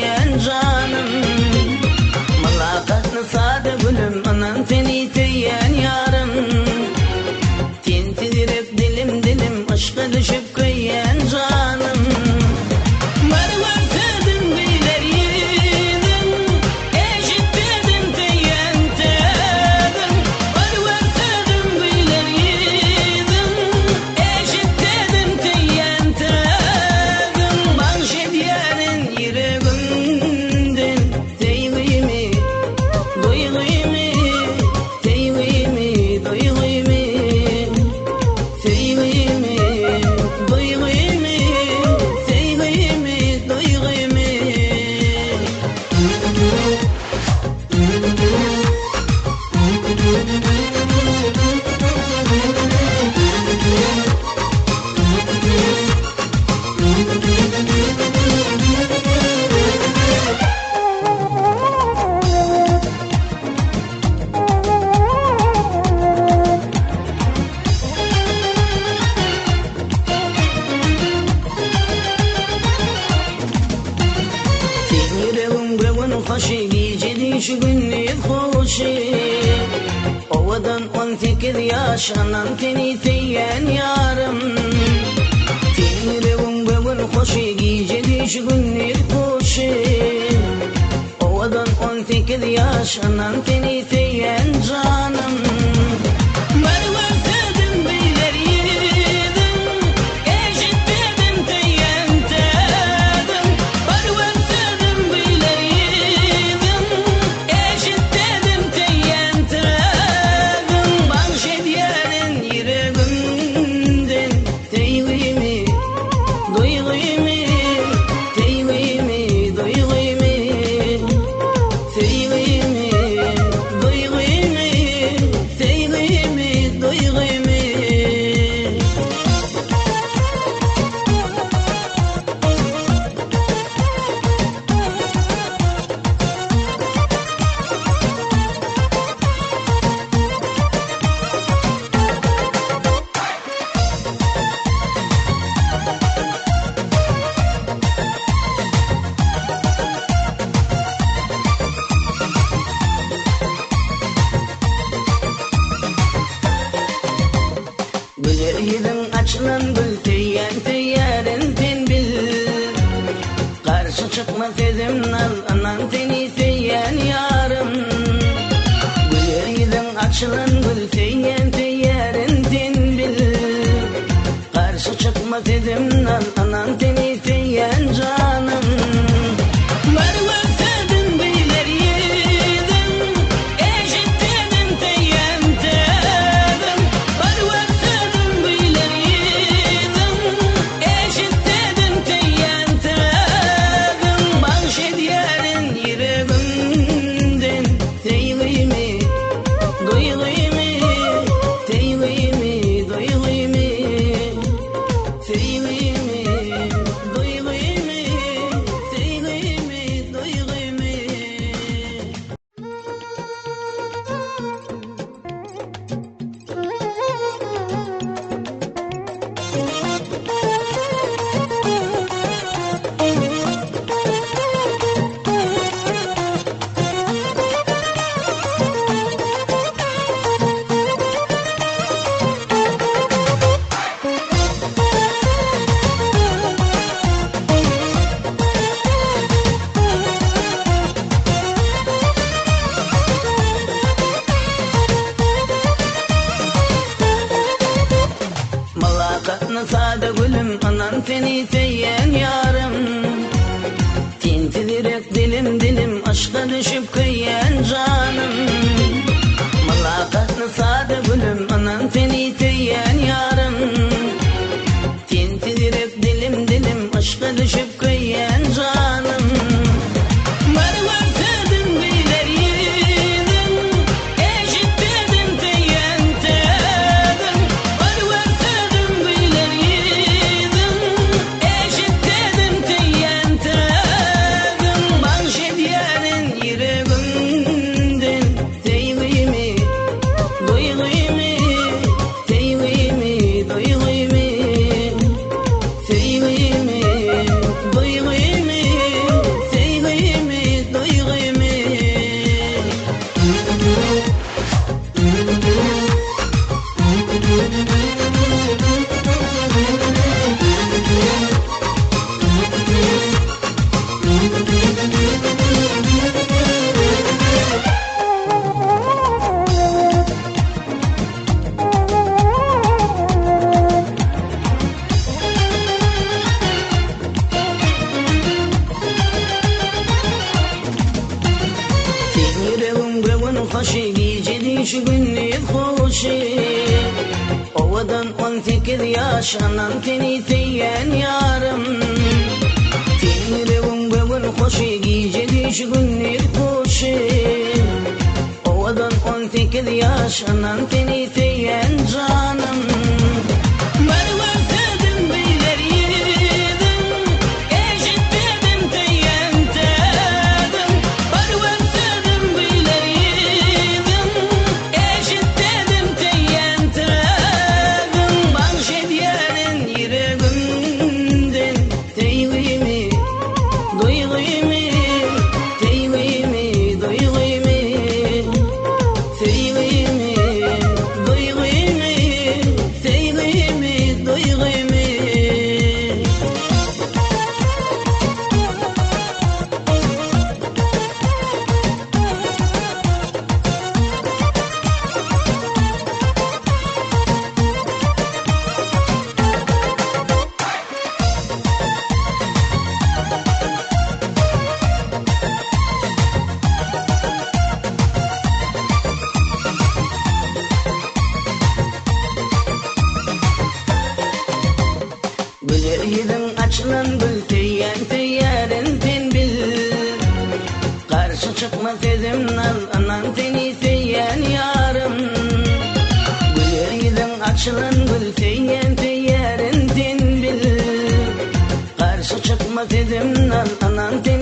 teyyen canım. Malakatlı sade gülüm anan seni teyyen yarım. Tintidirip dilim dilim aşka düşüp kıyyen canım. Var var sevdim bilir yedim, eşitledim teyyen tedim. Var var sevdim bilir yedim, eşitledim teyyen tedim. Manşet yerin yüreğimden teyvimi, duyguymi, teyvimi, duyguymi, teyvimi, duyguymi, teyvimi, duyguymi. Yüreğim beğen hoşu geceli şu günlük hoşu. Ovadan 18 yaş anan seni teyyen yarım. Yüreğim beğen hoşu geceli şu günlük hoşu. Ovadan 18 yaş anan seni teyyen canım. Var var sevdim bilir yedim, eşitledim teyyen tedim. Var var sevdim bilir yedim, eşitledim teyyen tedim. Manşet yerin yüreğimden teyvimi, duyguymi, teyvimi, duyguymi, teyvimi, duyguymi, teyvimi, duyguymi. Güler yedim açılan gül teyyen teyyerin ten bil. Karşı çıkmaz dedim nal anan seni teyyen yarım. Güler yedim açılan gül teyyen teyyerin ten bil. Karşı çıkmaz dedim nal anan seni teyyen canım. Var var sevdim bilir yedim, eşitledim teyyen tedim. Var var sevdim bilir yedim, eşitledim teyyen tedim. Manşet yerin yüreğimden teyvimi, duyguymi, teyvimi, duyguymi, teyvimi, duyguymi, teyvimi, duyguymi. Malakatlı sade gülüm anan seni teyyen yarım. Tintidirek dilim dilim aşka düşüp kıyyen canım. Malakatlı sade gülüm anan seni teyyen yarım. Tintidirek dilim dilim aşka düşüp kıyyen canım. Var var sevdim bilir yedim, eşitledim teyyen tedim. Var var sevdim bilir yedim, eşitledim teyyen tedim. Manşet yerin yüreğimden teyvimi, duyguymi, teyvimi, duyguymi, teyvimi, duyguymi, teyvimi. والخشي جدي شغلني خوشي ovadan 18 yaş ananteni teyyen yarım Tinrevun bevun hoşi giyce şugünni hoşi ovadan 18 yaş ananteni teyyen canım Yedim açılan gül teyyen ten bil Karşı çıkma dedim nal anan teni teyyen yarım Yedim açılan gül teyyen ten bil Karşı çıkma dedim nal anan teni